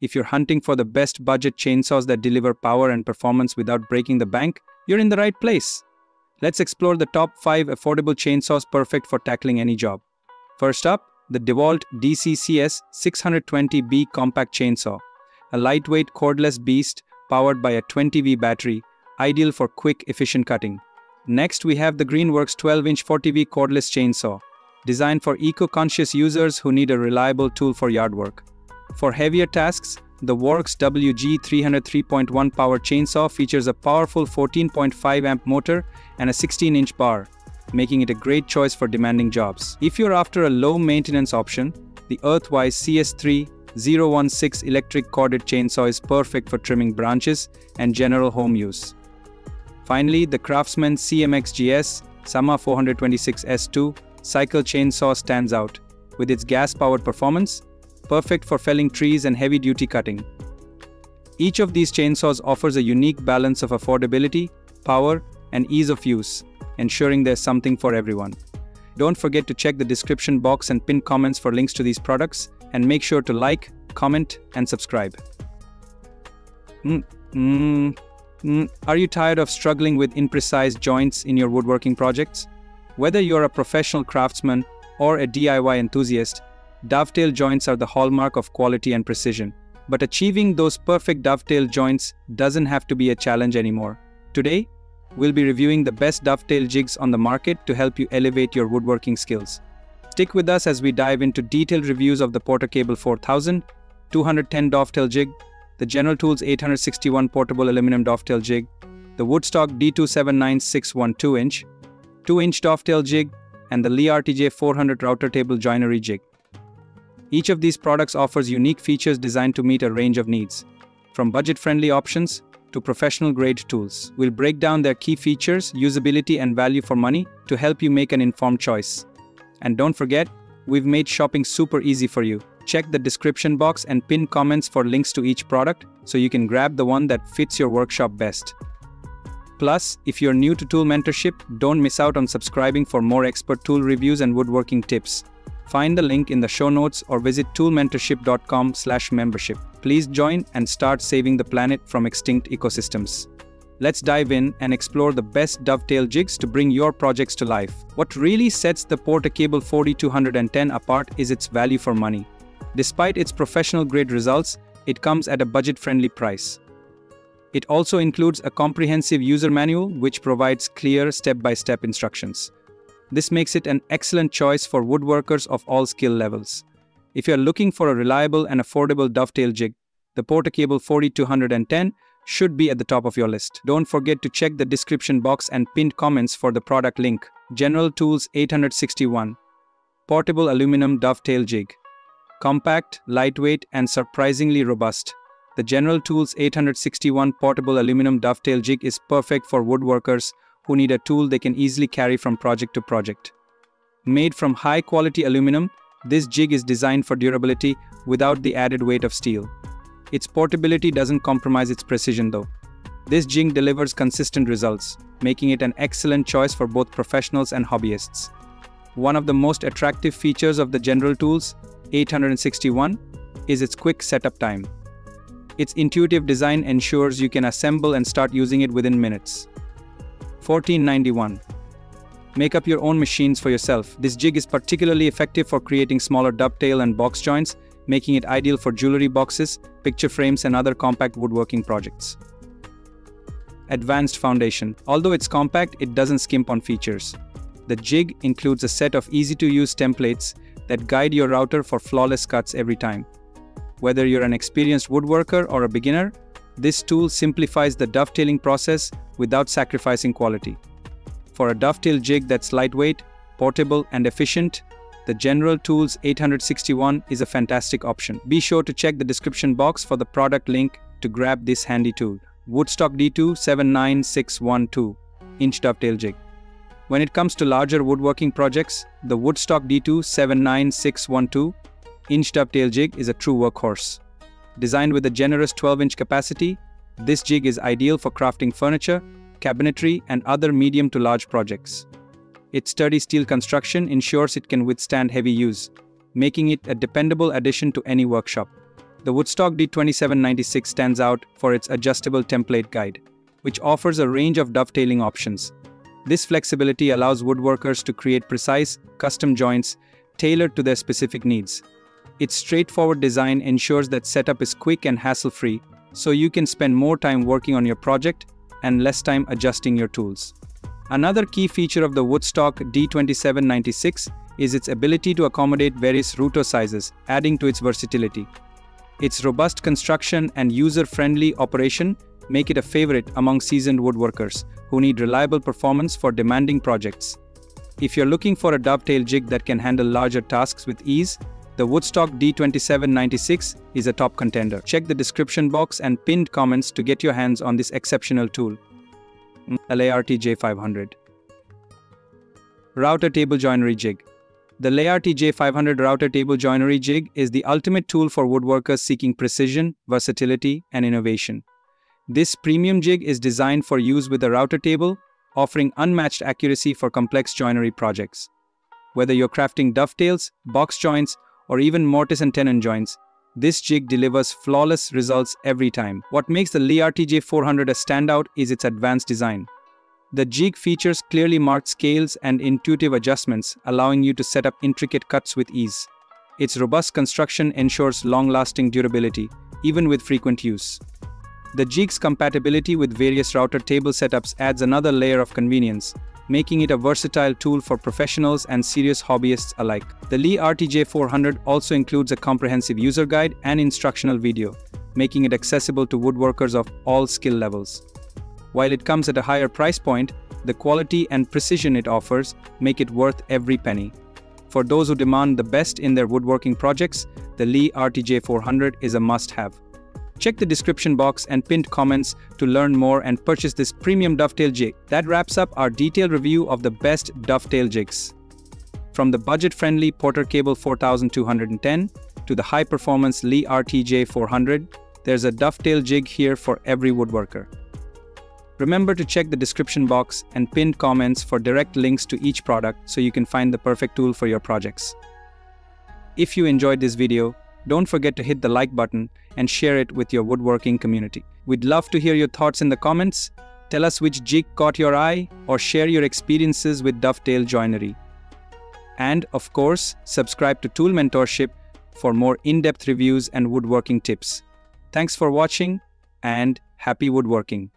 If you're hunting for the best budget chainsaws that deliver power and performance without breaking the bank, you're in the right place. Let's explore the top 5 affordable chainsaws perfect for tackling any job. First up, the DeWalt DCCS 620B Compact Chainsaw, a lightweight cordless beast powered by a 20V battery, ideal for quick, efficient cutting. Next, we have the Greenworks 12-inch 40V cordless chainsaw, designed for eco-conscious users who need a reliable tool for yard work. For heavier tasks, the Works WG 303.1 power chainsaw features a powerful 14.5 amp motor and a 16-inch bar, making it a great choice for demanding jobs. If you're after a low-maintenance option, the Earthwise CS3016 electric corded chainsaw is perfect for trimming branches and general home use. Finally, the Craftsman CMXGS Sama 426S2 cycle chainsaw stands out, with its gas-powered performance, perfect for felling trees and heavy-duty cutting. Each of these chainsaws offers a unique balance of affordability, power, and ease of use, ensuring there's something for everyone. Don't forget to check the description box and pin comments for links to these products, and make sure to like, comment, and subscribe. Are you tired of struggling with imprecise joints in your woodworking projects? Whether you're a professional craftsman or a DIY enthusiast, dovetail joints are the hallmark of quality and precision. But achieving those perfect dovetail joints doesn't have to be a challenge anymore. Today, we'll be reviewing the best dovetail jigs on the market to help you elevate your woodworking skills. Stick with us as we dive into detailed reviews of the Porter-Cable 4000, 210 dovetail jig, the General Tools 861 portable aluminum dovetail jig, the Woodstock D279612 2-inch, 2-inch dovetail jig, and the Lee RTJ 400 router table joinery jig. Each of these products offers unique features designed to meet a range of needs, from budget-friendly options to professional-grade tools. We'll break down their key features, usability, and value for money to help you make an informed choice. And don't forget, we've made shopping super easy for you. Check the description box and pin comments for links to each product so you can grab the one that fits your workshop best. Plus, if you're new to tool mentorship, don't miss out on subscribing for more expert tool reviews and woodworking tips. Find the link in the show notes or visit toolmentorship.com/membership. Please join and start saving the planet from extinct ecosystems. Let's dive in and explore the best dovetail jigs to bring your projects to life. What really sets the Porter-Cable 40-210 apart is its value for money. Despite its professional-grade results, it comes at a budget-friendly price. It also includes a comprehensive user manual which provides clear step-by-step instructions. This makes it an excellent choice for woodworkers of all skill levels. If you're looking for a reliable and affordable dovetail jig, the Porter-Cable 40-210 should be at the top of your list. Don't forget to check the description box and pinned comments for the product link. General Tools 861 portable aluminum dovetail jig. Compact, lightweight, and surprisingly robust, the General Tools 861 portable aluminum dovetail jig is perfect for woodworkers who need a tool they can easily carry from project to project. Made from high-quality aluminum, this jig is designed for durability without the added weight of steel. Its portability doesn't compromise its precision though. This jig delivers consistent results, making it an excellent choice for both professionals and hobbyists. One of the most attractive features of the General Tools 861 is its quick setup time. Its intuitive design ensures you can assemble and start using it within minutes. 1491. Make up your own machines for yourself. This jig is particularly effective for creating smaller dovetail and box joints, making it ideal for jewelry boxes, picture frames, and other compact woodworking projects. Advanced foundation. Although it's compact, it doesn't skimp on features. The jig includes a set of easy-to-use templates that guide your router for flawless cuts every time. Whether you're an experienced woodworker or a beginner, this tool simplifies the dovetailing process without sacrificing quality. For a dovetail jig that's lightweight, portable, and efficient, the General Tools 861 is a fantastic option. Be sure to check the description box for the product link to grab this handy tool. Woodstock D279612 inch dovetail jig. When it comes to larger woodworking projects, the Woodstock D279612 inch dovetail jig is a true workhorse. Designed with a generous 12-inch capacity, this jig is ideal for crafting furniture, cabinetry, and other medium to large projects. Its sturdy steel construction ensures it can withstand heavy use, making it a dependable addition to any workshop. The Woodstock D2796 stands out for its adjustable template guide, which offers a range of dovetailing options. This flexibility allows woodworkers to create precise, custom joints tailored to their specific needs. Its straightforward design ensures that setup is quick and hassle-free, so you can spend more time working on your project and less time adjusting your tools. Another key feature of the Woodstock D2796 is its ability to accommodate various router sizes, adding to its versatility. Its robust construction and user-friendly operation make it a favorite among seasoned woodworkers who need reliable performance for demanding projects. If you're looking for a dovetail jig that can handle larger tasks with ease, the Woodstock D2796 is a top contender. Check the description box and pinned comments to get your hands on this exceptional tool. Laert J500 Router Table Joinery Jig. The Laert J500 Router Table Joinery Jig is the ultimate tool for woodworkers seeking precision, versatility, and innovation. This premium jig is designed for use with a router table, offering unmatched accuracy for complex joinery projects. Whether you're crafting dovetails, box joints, or even mortise and tenon joints, this jig delivers flawless results every time. What makes the Laert J400 a standout is its advanced design. The jig features clearly marked scales and intuitive adjustments, allowing you to set up intricate cuts with ease. Its robust construction ensures long-lasting durability, even with frequent use. The jig's compatibility with various router table setups adds another layer of convenience, making it a versatile tool for professionals and serious hobbyists alike. The Laert J400 also includes a comprehensive user guide and instructional video, making it accessible to woodworkers of all skill levels. While it comes at a higher price point, the quality and precision it offers make it worth every penny. For those who demand the best in their woodworking projects, the Laert J400 is a must-have. Check the description box and pinned comments to learn more and purchase this premium dovetail jig. That wraps up our detailed review of the best dovetail jigs. From the budget-friendly Porter Cable 4210 to the high-performance Laert J400, there's a dovetail jig here for every woodworker. Remember to check the description box and pinned comments for direct links to each product so you can find the perfect tool for your projects. If you enjoyed this video, don't forget to hit the like button and share it with your woodworking community. We'd love to hear your thoughts in the comments. Tell us which jig caught your eye or share your experiences with dovetail joinery. And of course, subscribe to Tool Mentorship for more in-depth reviews and woodworking tips. Thanks for watching and happy woodworking.